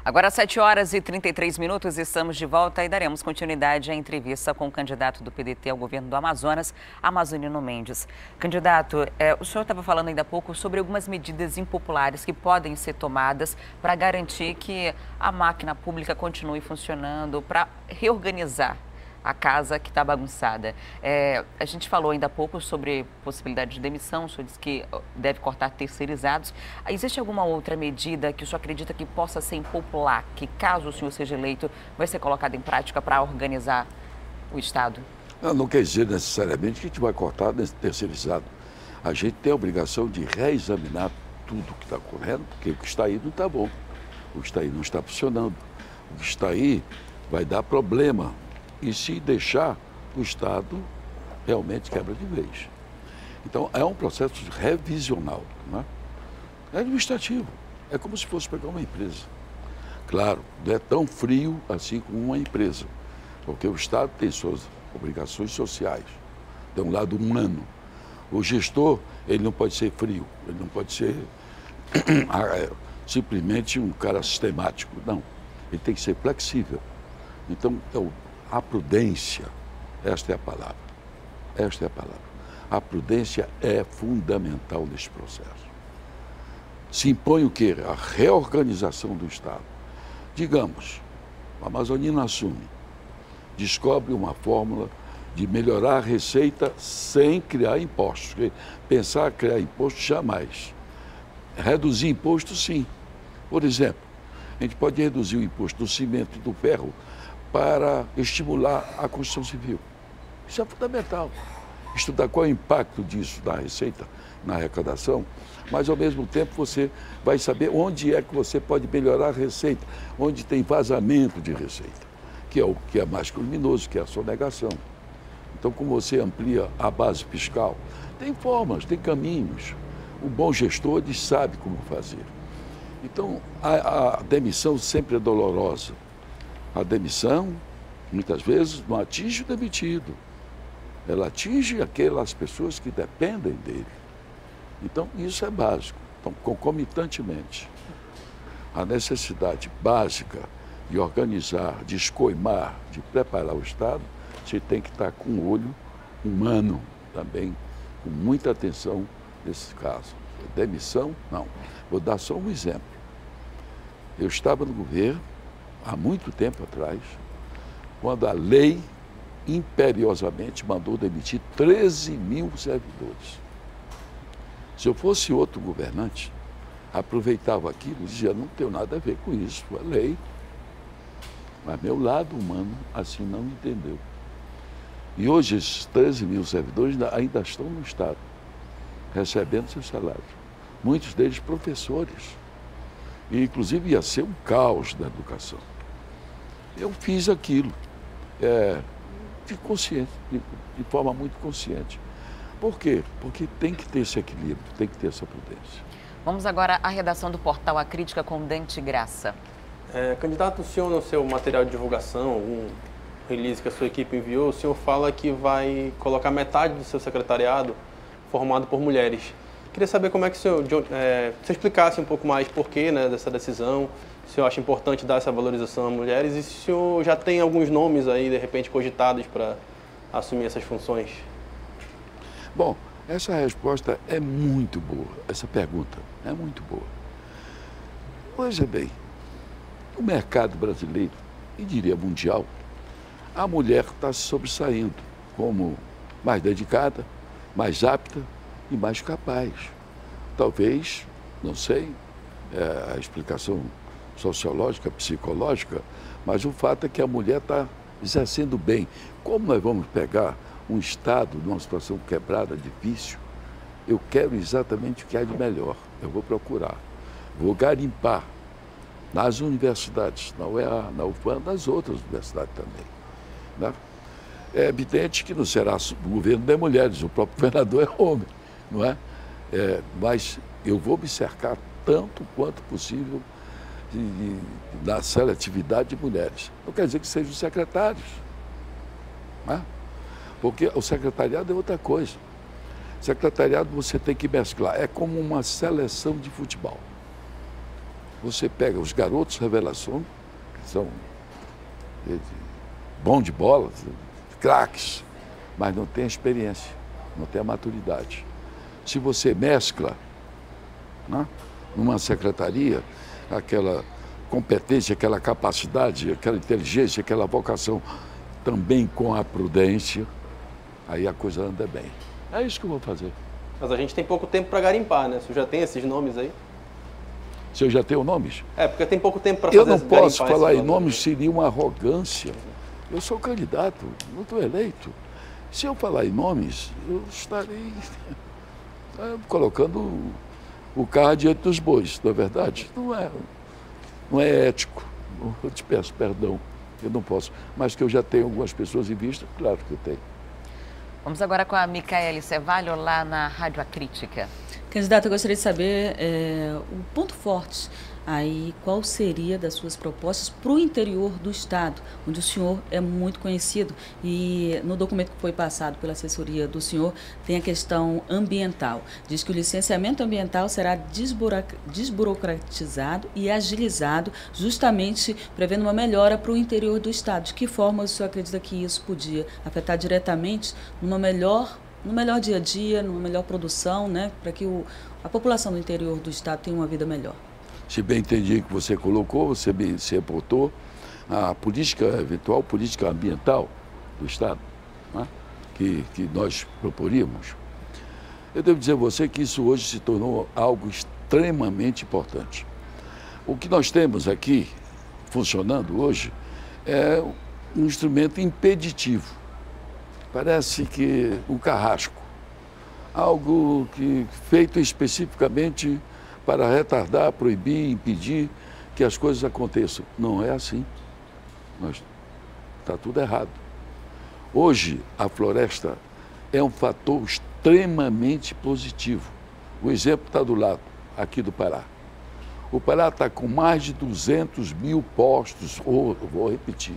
Agora, 7 horas e 33 minutos, estamos de volta e daremos continuidade à entrevista com o candidato do PDT ao governo do Amazonas, Amazonino Mendes. Candidato, o senhor estava falando ainda há pouco sobre algumas medidas impopulares que podem ser tomadas para garantir que a máquina pública continue funcionando, para reorganizar a casa que está bagunçada. A gente falou ainda há pouco sobre possibilidade de demissão, o senhor disse que deve cortar terceirizados. Existe alguma outra medida que o senhor acredita que possa ser impopular, que caso o senhor seja eleito, vai ser colocada em prática para organizar o Estado? Não quer dizer necessariamente que a gente vai cortar nesse terceirizado. A gente tem a obrigação de reexaminar tudo que está ocorrendo, porque o que está aí não está bom, o que está aí não está funcionando, o que está aí vai dar problema. E se deixar, o Estado realmente quebra de vez. Então, é um processo revisional, né? É administrativo. É como se fosse pegar uma empresa. Claro, não é tão frio assim como uma empresa, porque o Estado tem suas obrigações sociais, tem um lado humano. O gestor, ele não pode ser frio, ele não pode ser simplesmente um cara sistemático, não. Ele tem que ser flexível. Então, a prudência, esta é a palavra, esta é a palavra. A prudência é fundamental neste processo. Se impõe o quê? A reorganização do Estado. Digamos, o Amazonino assume, descobre uma fórmula de melhorar a receita sem criar impostos. Pensar em criar impostos, jamais. Reduzir imposto, sim. Por exemplo, a gente pode reduzir o imposto do cimento e do ferro para estimular a construção civil. Isso é fundamental. Estudar qual é o impacto disso na receita, na arrecadação, mas ao mesmo tempo você vai saber onde é que você pode melhorar a receita, onde tem vazamento de receita, que é o que é mais criminoso, que é a sonegação. Então, como você amplia a base fiscal, tem formas, tem caminhos. O bom gestor ele sabe como fazer. Então, a demissão sempre é dolorosa. A demissão, muitas vezes, não atinge o demitido. Ela atinge aquelas pessoas que dependem dele. Então, isso é básico. Então, concomitantemente, a necessidade básica de organizar, de escoimar, de preparar o Estado, você tem que estar com o olho humano também, com muita atenção nesse caso. Demissão, não. Vou dar só um exemplo. Eu estava no governo, há muito tempo atrás, quando a lei imperiosamente mandou demitir 13 mil servidores. Se eu fosse outro governante, aproveitava aquilo e dizia, não tenho nada a ver com isso, é lei. Mas meu lado humano assim não entendeu. E hoje esses 13 mil servidores ainda estão no Estado, recebendo seu salário. Muitos deles professores. E, inclusive, ia ser um caos da educação. Eu fiz aquilo de forma muito consciente. Por quê? Porque tem que ter esse equilíbrio, tem que ter essa prudência. Vamos agora à redação do portal A Crítica com Dante Graça. Candidato, o senhor no seu material de divulgação, algum release que a sua equipe enviou, o senhor fala que vai colocar metade do seu secretariado formado por mulheres. Queria saber como é que o senhor, se explicasse um pouco mais porquê, né, dessa decisão, se o senhor acha importante dar essa valorização a mulheres e se o senhor já tem alguns nomes aí, de repente, cogitados para assumir essas funções. Bom, essa resposta é muito boa, essa pergunta é muito boa. Veja bem, no mercado brasileiro, e diria mundial, a mulher está se sobressaindo como mais dedicada, mais apta e mais capaz. Talvez, não sei, a explicação sociológica, psicológica, mas o fato é que a mulher está exercendo bem. Como nós vamos pegar um Estado numa situação quebrada, difícil, eu quero exatamente o que há de melhor. Eu vou procurar, vou garimpar nas universidades, na UEA, na UFAM, nas outras universidades também, né? É evidente que não será o governo de mulheres, o próprio governador é homem, não é? Mas eu vou me cercar tanto quanto possível da seletividade de mulheres. Não quer dizer que sejam secretários, não é? Porque o secretariado é outra coisa. Secretariado você tem que mesclar, é como uma seleção de futebol. Você pega os garotos revelação, que são bons de bola, craques, mas não tem experiência, não tem a maturidade. Se você mescla, né, numa secretaria, aquela competência, aquela capacidade, aquela inteligência, aquela vocação, também com a prudência, aí a coisa anda bem. É isso que eu vou fazer. Mas a gente tem pouco tempo para garimpar, né? Você já tem esses nomes aí? Se eu já tenho nomes? É, porque tem pouco tempo para fazer. Eu não posso falar em nomes, seria uma arrogância. Eu sou candidato, não estou eleito. Se eu falar em nomes, eu estarei colocando o carro diante dos bois, não é verdade? Não é ético. Eu te peço perdão, eu não posso. Mas que eu já tenho algumas pessoas em vista, claro que eu tenho. Vamos agora com a Micaele Cevalho, lá na Rádio A Crítica. Candidato, eu gostaria de saber o ponto forte aí, qual seria das suas propostas para o interior do estado, onde o senhor é muito conhecido, e no documento que foi passado pela assessoria do senhor tem a questão ambiental. Diz que o licenciamento ambiental será desburocratizado e agilizado, justamente prevendo uma melhora para o interior do estado. De que forma o senhor acredita que isso podia afetar diretamente no melhor dia a dia, numa melhor produção, né, para que a população do interior do estado tenha uma vida melhor? Se bem entendi que você colocou, você se reportou a eventual política ambiental do Estado, né, que nós proporíamos. Eu devo dizer a você que isso hoje se tornou algo extremamente importante. O que nós temos aqui, funcionando hoje, é um instrumento impeditivo. Parece que um carrasco, algo feito especificamente para retardar, proibir, impedir que as coisas aconteçam. Não é assim. Está tudo errado. Hoje, a floresta é um fator extremamente positivo. O exemplo está do lado, aqui do Pará. O Pará está com mais de 200 mil postos, vou repetir,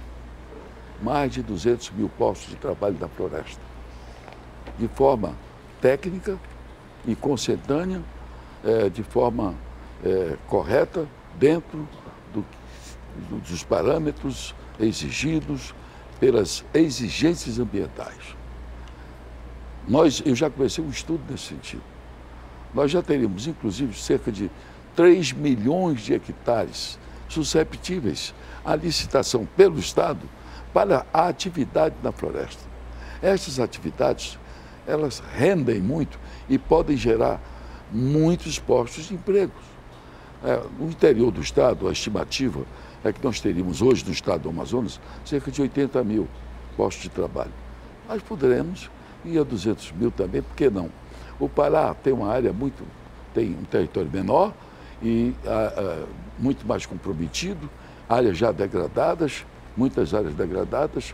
mais de 200 mil postos de trabalho da floresta, de forma técnica e consentânea, de forma correta, dentro dos parâmetros exigidos pelas exigências ambientais. Eu já comecei um estudo nesse sentido. Nós já teríamos, inclusive, cerca de 3 milhões de hectares susceptíveis à licitação pelo Estado para a atividade na floresta. Essas atividades, elas rendem muito e podem gerar muitos postos de empregos. No interior do estado, a estimativa é que nós teríamos hoje no estado do Amazonas cerca de 80 mil postos de trabalho. Nós poderemos ir a 200 mil também, por que não? O Pará tem uma área tem um território menor e muito mais comprometido, áreas já degradadas, muitas áreas degradadas,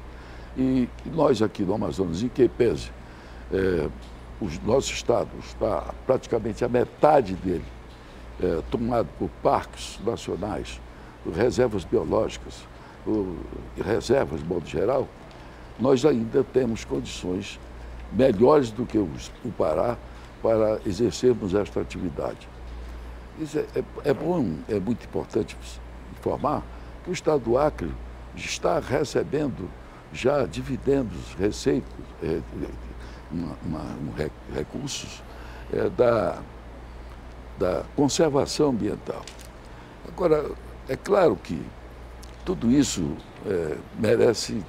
e nós aqui no Amazonas, em que pese, o nosso estado está praticamente a metade dele tomado por parques nacionais, reservas biológicas, reservas, de modo geral, nós ainda temos condições melhores do que o Pará para exercermos esta atividade. Isso é bom, é muito importante informar que o estado do Acre está recebendo já dividendos, receitas, recursos da conservação ambiental. Agora, é claro que tudo isso merece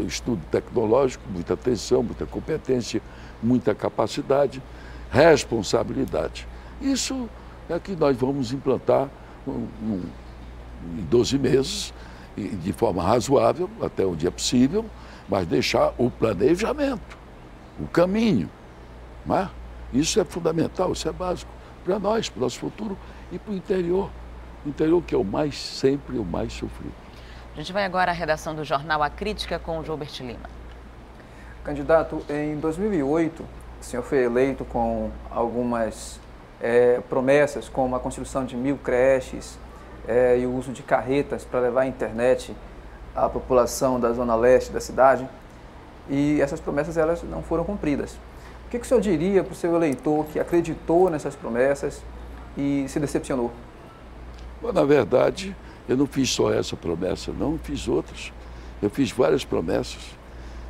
estudo tecnológico, muita atenção, muita competência, muita capacidade, responsabilidade. Isso é que nós vamos implantar em 12 meses, de forma razoável, até onde é possível, mas deixar o planejamento, o caminho. Não é? Isso é fundamental, isso é básico para nós, para o nosso futuro e para o interior. O interior que é sempre o mais sofrido. A gente vai agora à redação do jornal A Crítica com o Gilbert Lima. Candidato, em 2008, o senhor foi eleito com algumas promessas, como a construção de 1000 creches e o uso de carretas para levar a internet à população da zona leste da cidade. E essas promessas elas não foram cumpridas. O que o senhor diria para o seu eleitor que acreditou nessas promessas e se decepcionou? Mas, na verdade, eu não fiz só essa promessa, não, fiz outras. Eu fiz várias promessas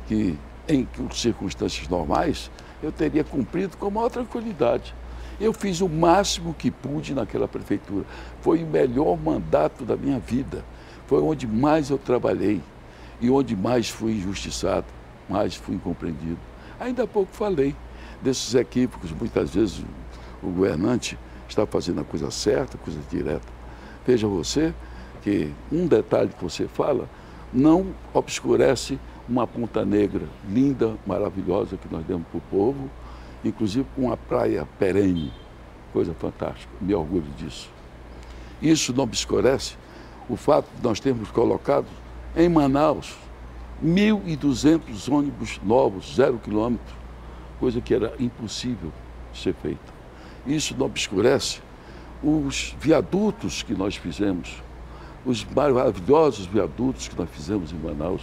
que, em circunstâncias normais, eu teria cumprido com a maior tranquilidade. Eu fiz o máximo que pude naquela prefeitura. Foi o melhor mandato da minha vida. Foi onde mais eu trabalhei e onde mais fui injustiçado, mais fui incompreendido. Ainda há pouco falei desses equívocos. Muitas vezes o governante está fazendo a coisa certa, a coisa direta. Veja você que um detalhe que você fala não obscurece uma Ponta Negra linda, maravilhosa que nós demos para o povo, inclusive com uma praia perene, coisa fantástica, me orgulho disso. Isso não obscurece o fato de nós termos colocado em Manaus 1.200 ônibus novos, 0 quilômetro, coisa que era impossível de ser feita. Isso não obscurece os viadutos que nós fizemos, os maravilhosos viadutos que nós fizemos em Manaus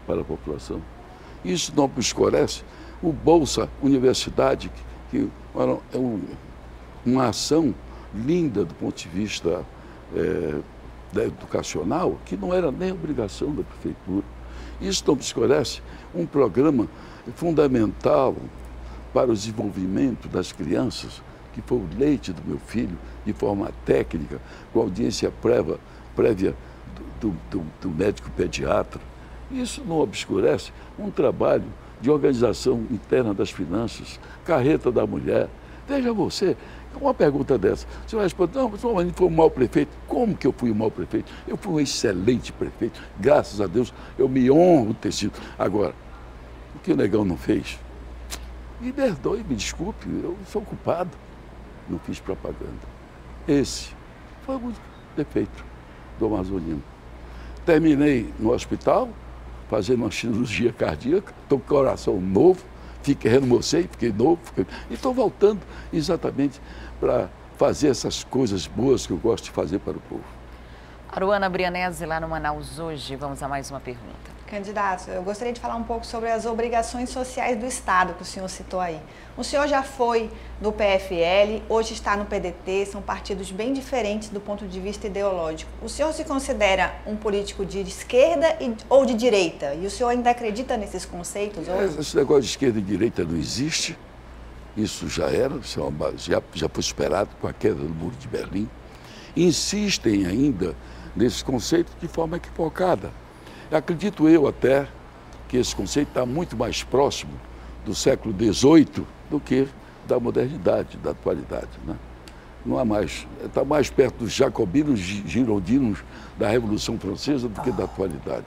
para a população. Isso não obscurece o Bolsa Universidade, que é uma ação linda do ponto de vista educacional, que não era nem obrigação da prefeitura. Isso não obscurece um programa fundamental para o desenvolvimento das crianças, que foi o leite do meu filho, de forma técnica, com audiência prévia do médico pediatra. Isso não obscurece um trabalho de organização interna das finanças, carreta da mulher. Veja você, uma pergunta dessa, você vai responder, não, mas foi um mau prefeito. Como que eu fui um mau prefeito? Eu fui um excelente prefeito, graças a Deus, eu me honro de ter sido. Agora, o que o Negão não fez? Me perdoe, me desculpe, eu sou culpado, não fiz propaganda. Esse foi o defeito do amazonino. Terminei no hospital, fazendo uma cirurgia cardíaca, estou com o coração novo, renomocei, fiquei novo, e estou voltando exatamente para fazer essas coisas boas que eu gosto de fazer para o povo. Aruana Brianese, lá no Manaus hoje, vamos a mais uma pergunta. Candidato, eu gostaria de falar um pouco sobre as obrigações sociais do Estado, que o senhor citou aí. O senhor já foi do PFL, hoje está no PDT, são partidos bem diferentes do ponto de vista ideológico. O senhor se considera um político de esquerda ou de direita? E o senhor ainda acredita nesses conceitos? Esse negócio de esquerda e direita não existe. Isso já era, já foi superado com a queda do Muro de Berlim. Insistem ainda nesses conceitos de forma equivocada. Acredito eu até que esse conceito está muito mais próximo do século XVIII do que da modernidade, da atualidade, né? Não há mais, está mais perto dos jacobinos, girondinos da Revolução Francesa do que da atualidade.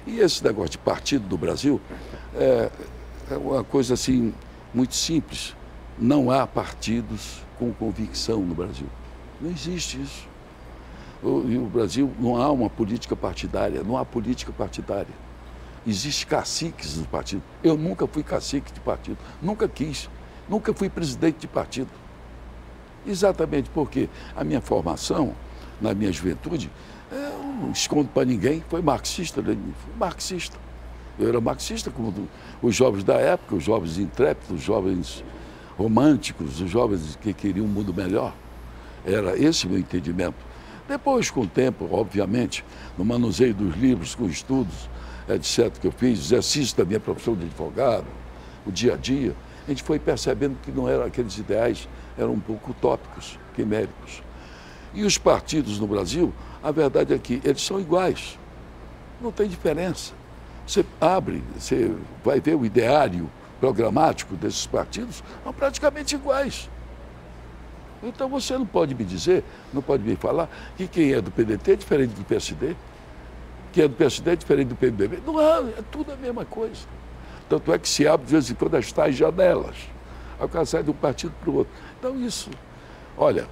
E esse negócio de partido do Brasil é uma coisa assim muito simples. Não há partidos com convicção no Brasil. Não existe isso. No Brasil não há uma política partidária, não há política partidária. Existem caciques no partido. Eu nunca fui cacique de partido, nunca quis, nunca fui presidente de partido. Exatamente porque a minha formação, na minha juventude, eu não escondo para ninguém, foi marxista, fui marxista. Eu era marxista como os jovens da época, os jovens intrépidos, os jovens românticos, os jovens que queriam um mundo melhor. Era esse o meu entendimento. Depois, com o tempo, obviamente, no manuseio dos livros, com estudos, etc., que eu fiz, exercício da minha profissão de advogado, o dia a dia, a gente foi percebendo que não eram aqueles ideais, eram um pouco utópicos, quiméricos. E os partidos no Brasil, a verdade é que eles são iguais, não tem diferença. Você abre, você vai ver o ideário programático desses partidos, são praticamente iguais. Então você não pode me dizer, não pode me falar que quem é do PDT é diferente do PSD, quem é do PSD é diferente do PMDB. Não é tudo a mesma coisa. Tanto é que se abre de vez em quando as tais janelas. Aí o cara sai de um partido para o outro. Então isso, olha,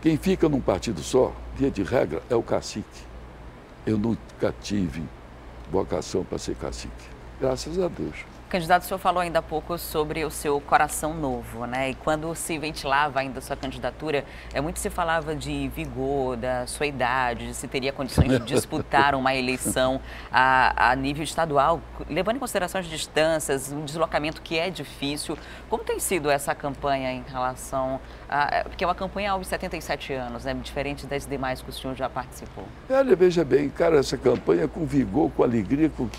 quem fica num partido só, via de regra, é o cacique. Eu nunca tive vocação para ser cacique. Graças a Deus. Candidato, o senhor falou ainda há pouco sobre o seu coração novo, né? E quando se ventilava ainda a sua candidatura, muito se falava de vigor, da sua idade, de se teria condições de disputar uma eleição a nível estadual, levando em consideração as distâncias, um deslocamento que é difícil. Como tem sido essa campanha em relação a... Porque é uma campanha aos 77 anos, né? Diferente das demais que o senhor já participou. Olha, veja bem, cara, essa campanha com vigor, com alegria, com...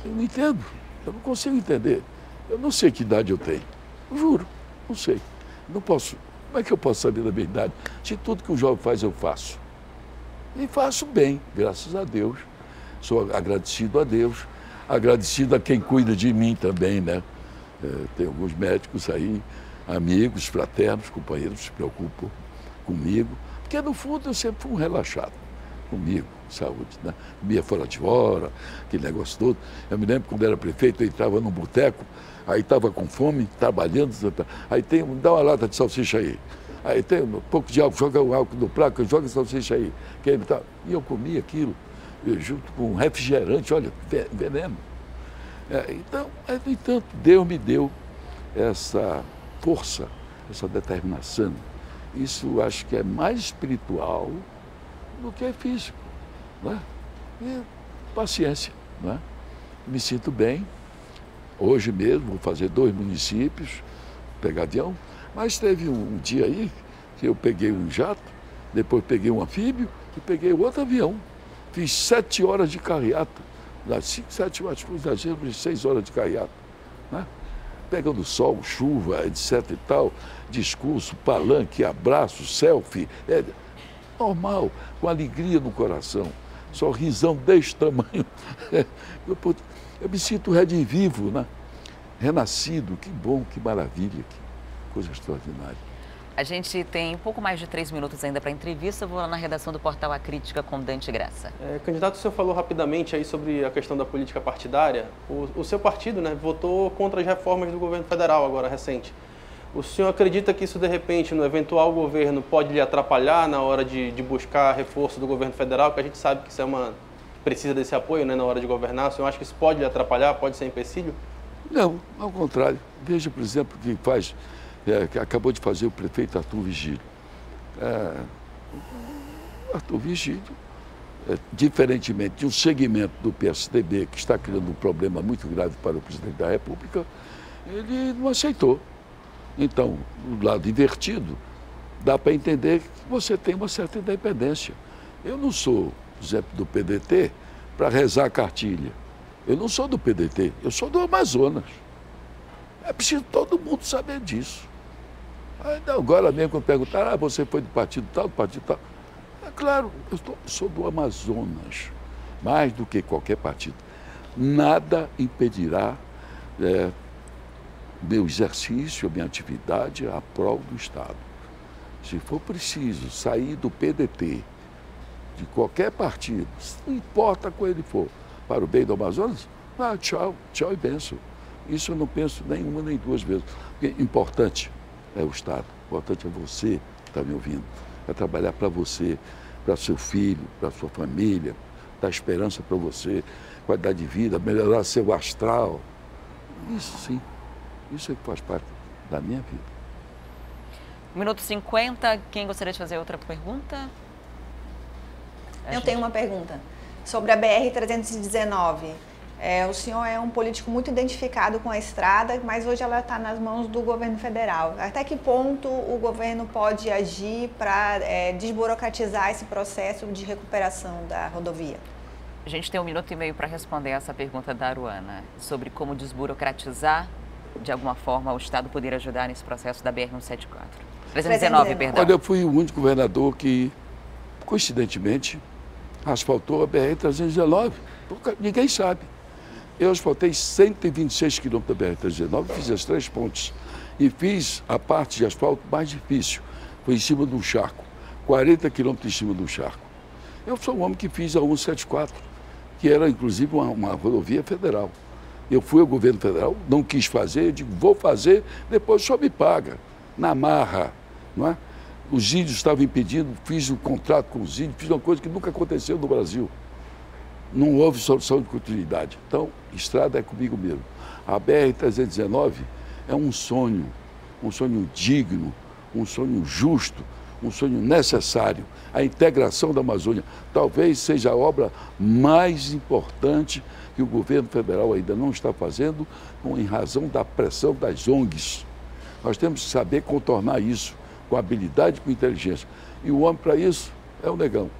Eu não entendo. Eu não consigo entender. Eu não sei que idade eu tenho. Eu juro, não sei. Não posso. Como é que eu posso saber da minha idade? Se tudo que um jovem faz, eu faço. E faço bem, graças a Deus. Sou agradecido a Deus, agradecido a quem cuida de mim também, né? Tem alguns médicos aí, amigos, fraternos, companheiros que se preocupam comigo. Porque, no fundo, eu sempre fui um relaxado comigo. Saúde, né? Comia fora de hora, aquele negócio todo. Eu me lembro quando era prefeito, eu entrava num boteco, aí estava com fome, trabalhando, aí tem, dá uma lata de salsicha aí. Aí tem um pouco de álcool, joga o álcool no prato, joga a salsicha aí. E eu comia aquilo, junto com um refrigerante, olha, veneno. Então, no entanto, Deus me deu essa força, essa determinação. Isso acho que é mais espiritual do que é físico. Né? E paciência, né? Me sinto bem. Hoje mesmo vou fazer 2 municípios, pegar avião, mas teve um dia aí que eu peguei um jato, depois peguei um anfíbio e peguei outro avião. Fiz 7 horas de carreata, 5, 7 horas, exagero, 6 horas de carreata, né? Pegando sol, chuva, etc e tal, discurso, palanque, abraço, selfie, normal, com alegria no coração. Sorrisão desse tamanho. Eu me sinto redivivo, né? Renascido. Que bom, que maravilha, que coisa extraordinária. A gente tem pouco mais de 3 minutos ainda para a entrevista. Eu vou lá na redação do Portal A Crítica com Dante Graça. Candidato, o senhor falou rapidamente aí sobre a questão da política partidária. O seu partido, né, votou contra as reformas do governo federal agora, recente. O senhor acredita que isso, de repente, no eventual governo, pode lhe atrapalhar na hora de buscar reforço do governo federal? Que a gente sabe que isso precisa desse apoio, né, na hora de governar. O senhor acha que isso pode lhe atrapalhar, pode ser empecilho? Não, ao contrário. Veja, por exemplo, que acabou de fazer o prefeito Arthur Vigílio. Arthur Vigílio, diferentemente de um segmento do PSDB que está criando um problema muito grave para o presidente da República, ele não aceitou. Então, do lado invertido, dá para entender que você tem uma certa independência. Eu não sou, por exemplo, do PDT para rezar a cartilha. Eu não sou do PDT, eu sou do Amazonas. É preciso todo mundo saber disso. Agora mesmo, quando perguntaram, você foi do partido tal, do partido tal. É claro, eu sou do Amazonas, mais do que qualquer partido. Nada impedirá meu exercício, minha atividade a prol do Estado. Se for preciso sair do PDT, de qualquer partido, não importa qual ele for, para o bem do Amazonas, tchau, tchau e benção. Isso eu não penso nem uma nem duas vezes. Porque importante é o Estado, importante é você que está me ouvindo, é trabalhar para você, para seu filho, para sua família, dar esperança para você, qualidade de vida, melhorar seu astral. Isso sim. Isso é que faz parte da minha vida. Minuto 50, quem gostaria de fazer outra pergunta? Eu tenho uma pergunta sobre a BR-319. O senhor é um político muito identificado com a estrada, mas hoje ela está nas mãos do governo federal. Até que ponto o governo pode agir para desburocratizar esse processo de recuperação da rodovia? A gente tem 1 minuto e meio para responder essa pergunta da Aruana, sobre como desburocratizar, de alguma forma, o Estado poder ajudar nesse processo da BR-174. 319, perdão. Olha, eu fui o único governador que, coincidentemente, asfaltou a BR-319. Ninguém sabe. Eu asfaltei 126 quilômetros da BR-319, fiz as 3 pontes e fiz a parte de asfalto mais difícil. Foi em cima de um charco, 40 quilômetros em cima de um charco. Eu sou o homem que fiz a 174, que era inclusive uma rodovia federal. Eu fui ao governo federal, não quis fazer, eu digo, vou fazer, depois só me paga, na marra, não é? Os índios estavam impedindo, fiz um contrato com os índios, fiz uma coisa que nunca aconteceu no Brasil. Não houve solução de continuidade. Então, estrada é comigo mesmo. A BR-319 é um sonho digno, um sonho justo, um sonho necessário. A integração da Amazônia talvez seja a obra mais importante que o governo federal ainda não está fazendo, em razão da pressão das ONGs. Nós temos que saber contornar isso com habilidade e com inteligência. E o homem para isso é o Negão,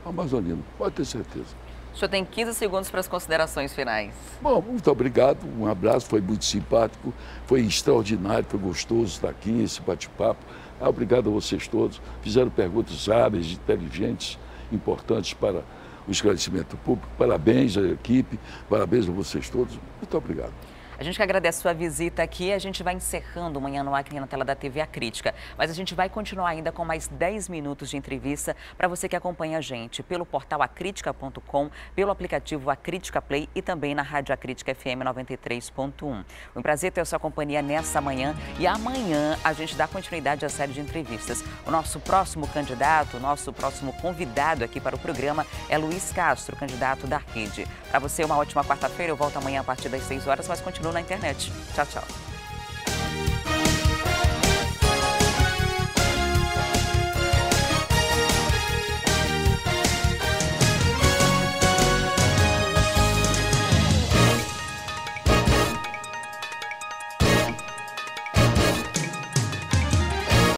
o amazonino, pode ter certeza. O senhor tem 15 segundos para as considerações finais. Bom, muito obrigado, um abraço, foi muito simpático, foi extraordinário, foi gostoso estar aqui, esse bate-papo. Obrigado a vocês todos, fizeram perguntas hábeis, inteligentes, importantes para o esclarecimento público. Parabéns à equipe, parabéns a vocês todos, muito obrigado. A gente que agradece a sua visita aqui. A gente vai encerrando o Manhã no Ar aqui na tela da TV A Crítica. Mas a gente vai continuar ainda com mais 10 minutos de entrevista para você que acompanha a gente pelo portal acritica.com, pelo aplicativo A Crítica Play e também na Rádio A Crítica FM 93.1. Um prazer ter a sua companhia nessa manhã e amanhã a gente dá continuidade à série de entrevistas. O nosso próximo candidato, o nosso próximo convidado aqui para o programa é Luiz Castro, candidato da Rede. Para você, uma ótima quarta-feira. Eu volto amanhã a partir das 6 horas, mas continuo na internet. Tchau, tchau.